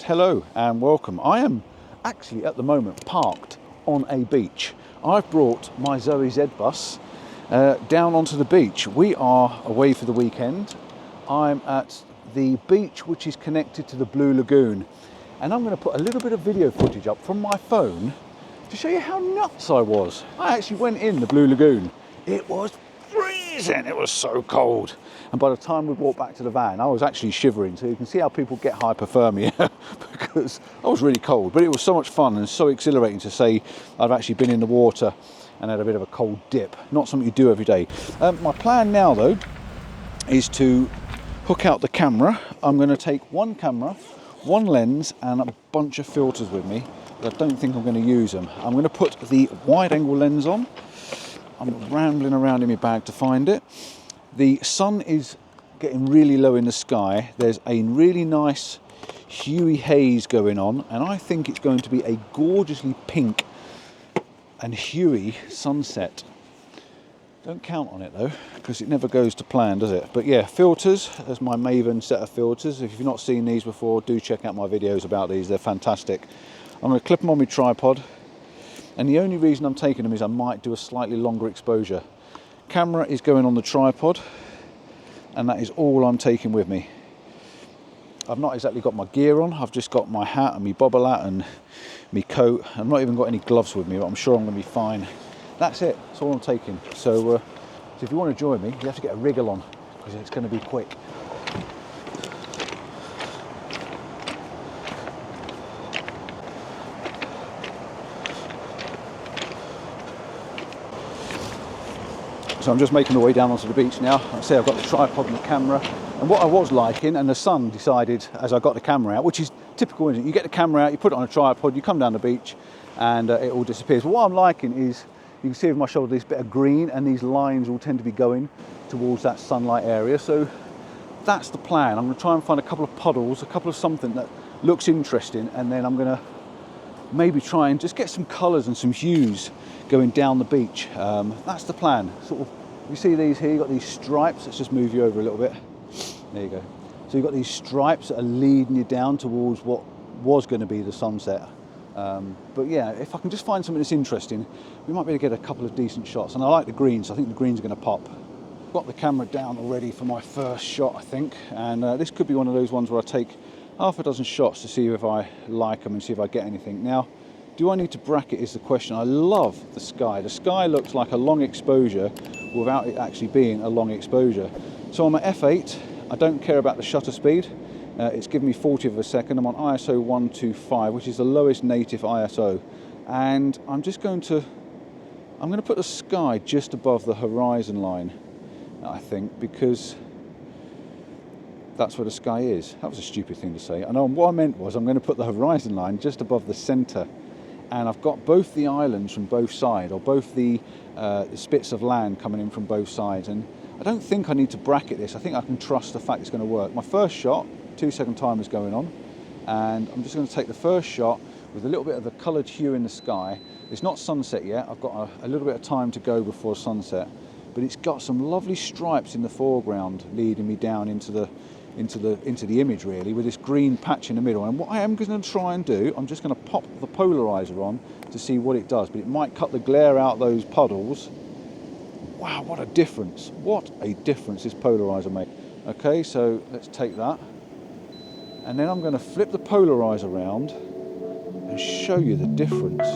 hello and welcome. I am actually at the moment parked on a beach. I've brought my Zoe Z bus down onto the beach. We are away for the weekend. I'm at the beach which is connected to the Blue Lagoon, and I'm going to put a little bit of video footage up from my phone to show you how nuts I was. I actually went in the Blue Lagoon. It was freezing, it was so cold. And by the time we walked back to the van, I was actually shivering. So you can see how people get hypothermia because I was really cold. But it was so much fun and so exhilarating to say I've actually been in the water and had a bit of a cold dip. Not something you do every day. My plan now though is to hook out the camera. I'm going to take one camera, one lens and a bunch of filters with me. But I don't think I'm going to use them. I'm going to put the wide angle lens on. I'm rambling around in my bag to find it. The sun is getting really low in the sky. There's a really nice huey haze going on, and I think it's going to be a gorgeously pink and huey sunset. Don't count on it though, because it never goes to plan, does it? But yeah, filters. There's my Maven set of filters. If you've not seen these before, do check out my videos about these. They're fantastic. I'm going to clip them on my tripod. And the only reason I'm taking them is I might do a slightly longer exposure. Camera is going on the tripod, and that is all I'm taking with me. I've not exactly got my gear on. I've just got my hat and my bobble hat and my coat. I've not even got any gloves with me, but I'm sure I'm going to be fine. That's it. That's all I'm taking. So if you want to join me, you have to get a wriggle on because it's going to be quick. So I'm just making my way down onto the beach now. I say I've got the tripod and the camera. And what I was liking, and the sun decided as I got the camera out, which is typical, isn't it? You get the camera out, you put it on a tripod, you come down the beach, and it all disappears. But what I'm liking is, you can see over my shoulder this bit of green, and these lines all tend to be going towards that sunlight area. So that's the plan. I'm going to try and find a couple of puddles, a couple of something that looks interesting, and then I'm going to maybe try and just get some colours and some hues going down the beach. That's the plan. Sort of, you see these here, you've got these stripes. Let's just move you over a little bit. There you go. So you've got these stripes that are leading you down towards what was going to be the sunset. But yeah, if I can just find something that's interesting, we might be able to get a couple of decent shots. And I like the greens, so I think the greens are going to pop. Got the camera down already for my first shot, I think. And this could be one of those ones where I take half a dozen shots to see if I like them and see if I get anything. Now, do I need to bracket is the question. I love the sky. The sky looks like a long exposure without it actually being a long exposure. So I'm at f8. I don't care about the shutter speed. It's given me 40th of a second. I'm on ISO 125, which is the lowest native ISO. And I'm going to put the sky just above the horizon line, I think, because that's where the sky is. That was a stupid thing to say. I know what I meant was I'm going to put the horizon line just above the centre, and I've got both the islands from both sides, or both the spits of land coming in from both sides. And I don't think I need to bracket this. I think I can trust the fact it's going to work. My first shot, 2-second timer is going on, and I'm just going to take the first shot with a little bit of the coloured hue in the sky. It's not sunset yet. I've got a little bit of time to go before sunset, but it's got some lovely stripes in the foreground leading me down into the image, really, with this green patch in the middle. And what I am going to try and do, I'm just going to pop the polarizer on to see what it does, but it might cut the glare out those puddles. Wow, what a difference. What a difference this polarizer makes. Okay, so let's take that. And then I'm going to flip the polarizer around and show you the difference.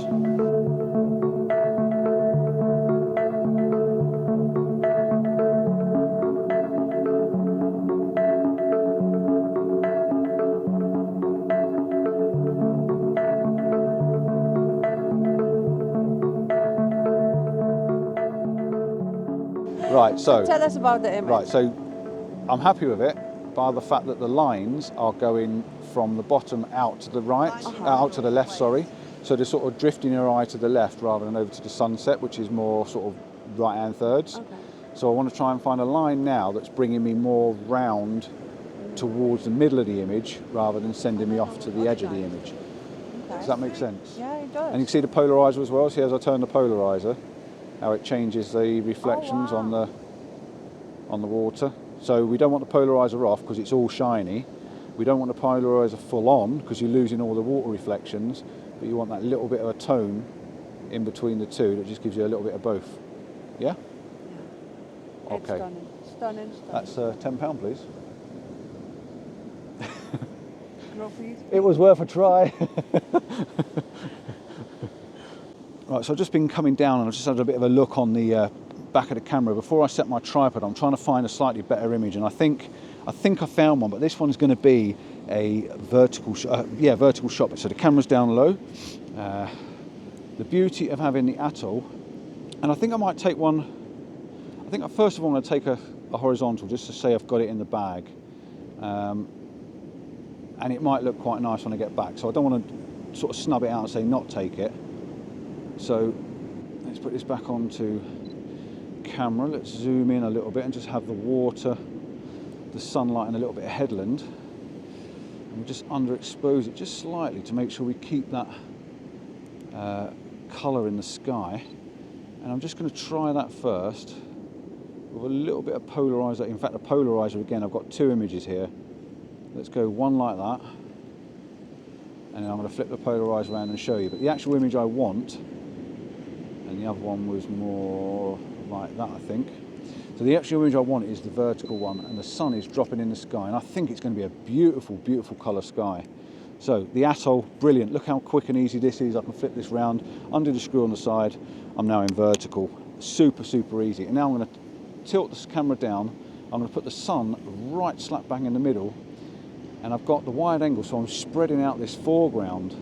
Right, so tell us about the image. Right, so I'm happy with it by the fact that the lines are going from the bottom out to the right, out to the left, sorry. So they're sort of drifting your eye to the left rather than over to the sunset, which is more sort of right-hand thirds. Okay. So I want to try and find a line now that's bringing me more round towards the middle of the image rather than sending me off to the edge of the image. Okay. Does that make sense? Yeah, it does. And you can see the polarizer as well. See, as I turn the polarizer, how it changes the reflections on the water. So we don't want the polarizer off because it's all shiny. We don't want the polarizer full on because you're losing all the water reflections, but you want that little bit of a tone in between the two that just gives you a little bit of both. Yeah? Yeah. Okay. Stunning, stunning, stunning. That's £10, please. It was worth a try. Right, so I've just been coming down and I've just had a bit of a look on the back of the camera. Before I set my tripod, I'm trying to find a slightly better image, and I think I found one, but this one's going to be a vertical shot. Vertical shot. So the camera's down low. The beauty of having the atoll, and I think I might take one. I think first of all I'm going to take a horizontal just to say I've got it in the bag, and it might look quite nice when I get back. So I don't want to sort of snub it out and say not take it. So let's put this back onto camera. Let's zoom in a little bit and just have the water, the sunlight, and a little bit of headland. And we'll just underexpose it just slightly to make sure we keep that colour in the sky. And I'm just going to try that first with a little bit of polarizer. In fact, the polarizer again, I've got two images here. Let's go one like that, and then I'm going to flip the polarizer around and show you. But the actual image I want, and the other one was more like that, I think. So the actual image I want is the vertical one, and the sun is dropping in the sky, and I think it's going to be a beautiful, beautiful colour sky. So the atoll, brilliant. Look how quick and easy this is. I can flip this round, undo the screw on the side. I'm now in vertical. Super, super easy. And now I'm going to tilt this camera down. I'm going to put the sun right slap bang in the middle, and I've got the wide angle, so I'm spreading out this foreground.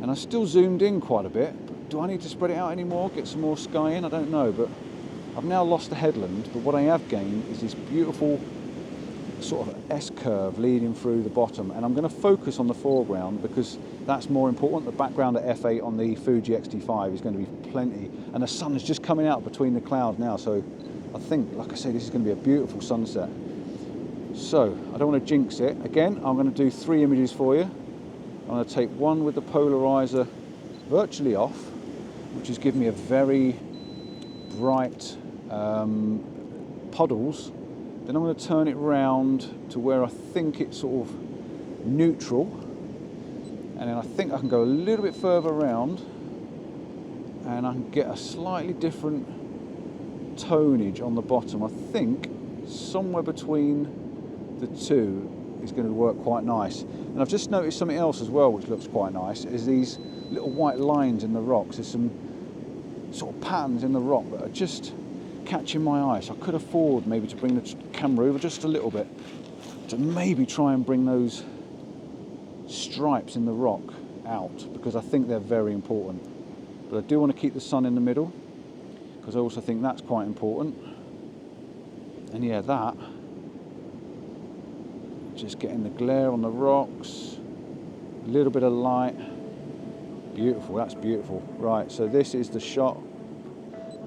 And I still zoomed in quite a bit. Do I need to spread it out anymore, get some more sky in? I don't know, but I've now lost the headland, but what I have gained is this beautiful sort of S-curve leading through the bottom, and I'm going to focus on the foreground because that's more important. The background at f8 on the Fuji X-T5 is going to be plenty, and the sun is just coming out between the clouds now, so I think, like I say, this is going to be a beautiful sunset. So, I don't want to jinx it. Again, I'm going to do 3 images for you. I'm going to take one with the polarizer virtually off, which has given me a very bright puddles. Then I'm going to turn it round to where I think it's sort of neutral, and then I think I can go a little bit further around and I can get a slightly different tonage on the bottom. I think somewhere between the two is going to work quite nice. And I've just noticed something else as well which looks quite nice, is these little white lines in the rocks. There's some sort of patterns in the rock that are just catching my eye, so I could afford maybe to bring the camera over just a little bit to maybe try and bring those stripes in the rock out, because I think they're very important. But I do want to keep the sun in the middle because I also think that's quite important. And yeah, that, just getting the glare on the rocks, a little bit of light. Beautiful, that's beautiful. Right, so this is the shot,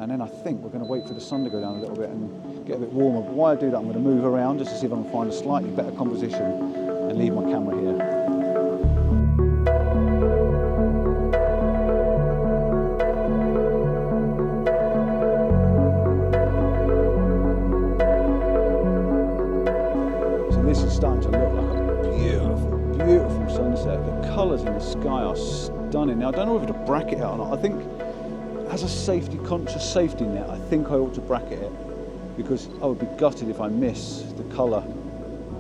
and then I think we're going to wait for the sun to go down a little bit and get a bit warmer. But while I do that, I'm going to move around just to see if I can find a slightly better composition and leave my camera here. So this is starting to look like a beautiful, beautiful sunset. The colours in the sky are stunning. Now, I don't know whether to bracket it or not. I think as a safety-conscious safety net, I think I ought to bracket it because I would be gutted if I miss the colour.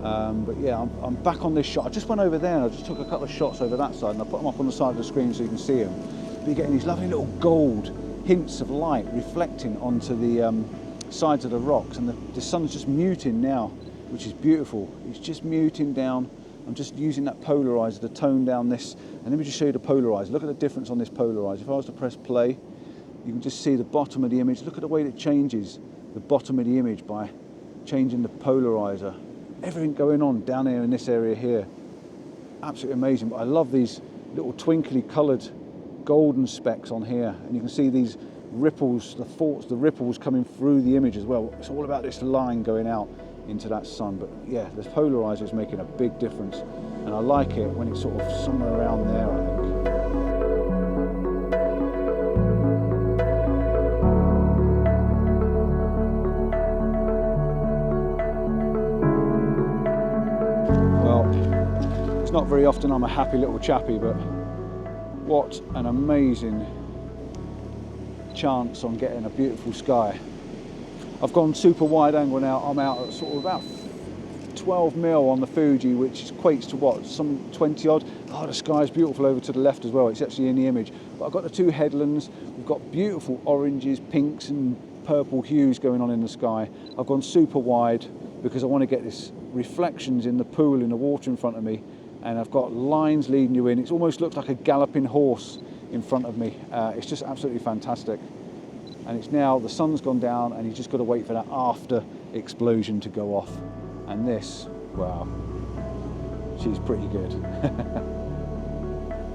But yeah, I'm back on this shot. I just went over there and I just took a couple of shots over that side and I put them up on the side of the screen so you can see them. But you're getting these lovely little gold hints of light reflecting onto the sides of the rocks, and the sun's just muting now, which is beautiful. It's just muting down. I'm just using that polarizer to tone down this. And let me just show you the polarizer. Look at the difference on this polarizer. If I was to press play, you can just see the bottom of the image. Look at the way that it changes the bottom of the image by changing the polarizer. Everything going on down here in this area here. Absolutely amazing. But I love these little twinkly coloured golden specks on here. And you can see these ripples, the ripples coming through the image as well. It's all about this line going out into that sun. But yeah, the polarizer is making a big difference. And I like it when it's sort of somewhere around there, I think. Well, not very often I'm a happy little chappy, but what an amazing chance on getting a beautiful sky. I've gone super wide angle now. I'm out at sort of about 12 mil on the Fuji, which equates to what, some 20 odd. Oh, the sky's beautiful over to the left as well. It's actually in the image. But I've got the two headlands. We've got beautiful oranges, pinks and purple hues going on in the sky. I've gone super wide because I want to get this reflections in the pool, in the water in front of me. And I've got lines leading you in. It almost looks like a galloping horse in front of me. It's just absolutely fantastic. And it's now, the sun's gone down and you've just got to wait for that after explosion to go off. And this, wow, she's pretty good.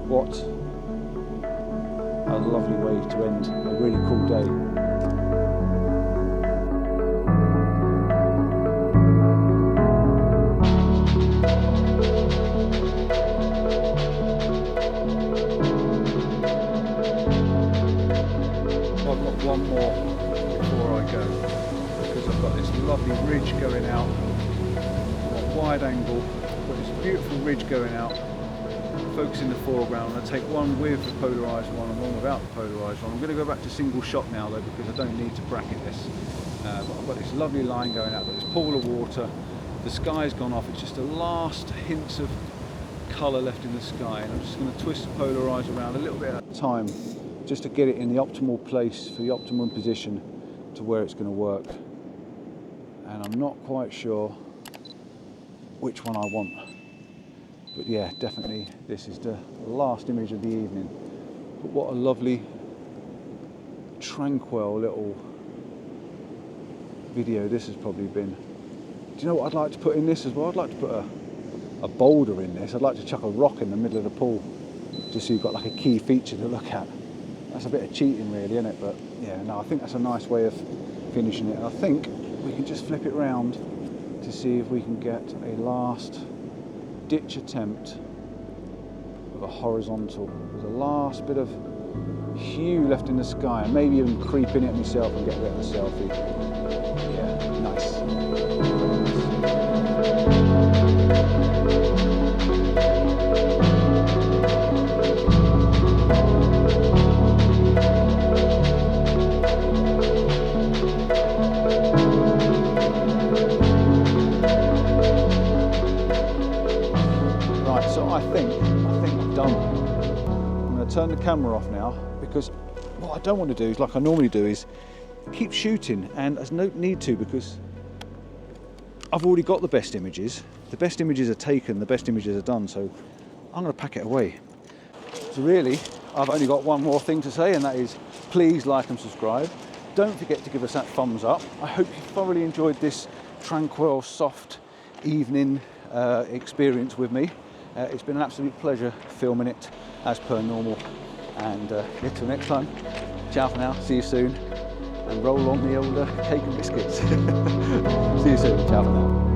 What a lovely way to end a really cool day. One more before I go, because I've got this lovely ridge going out, wide angle, got this beautiful ridge going out, focusing the foreground. I take one with the polarized one and one without the polarized one. I'm going to go back to single shot now though, because I don't need to bracket this. But I've got this lovely line going out, I've got this pool of water, the sky's gone off, it's just the last hints of colour left in the sky, and I'm just going to twist the polarizer around a little bit at a time, just to get it in the optimal place for the optimum position to where it's going to work. And I'm not quite sure which one I want, but yeah, definitely this is the last image of the evening. But what a lovely tranquil little video this has probably been. Do you know what I'd like to put in this as well? I'd like to put a boulder in this. I'd like to chuck a rock in the middle of the pool, just so you've got like a key feature to look at. That's a bit of cheating really, isn't it? But yeah, no, I think that's a nice way of finishing it. And I think we can just flip it round to see if we can get a last ditch attempt of a horizontal. There's a last bit of hue left in the sky, and maybe even creep in it myself and get a bit of a selfie. Yeah, nice. I think I'm done. I'm going to turn the camera off now, because what I don't want to do is, like I normally do, is keep shooting, and there's no need to, because I've already got the best images. The best images are taken, the best images are done, so I'm going to pack it away. So really, I've only got one more thing to say, and that is please like and subscribe. Don't forget to give us that thumbs up. I hope you thoroughly enjoyed this tranquil, soft evening experience with me. It's been an absolute pleasure filming it as per normal, and yeah, till next time, ciao for now, see you soon, and roll on the old cake and biscuits. See you soon, ciao for now.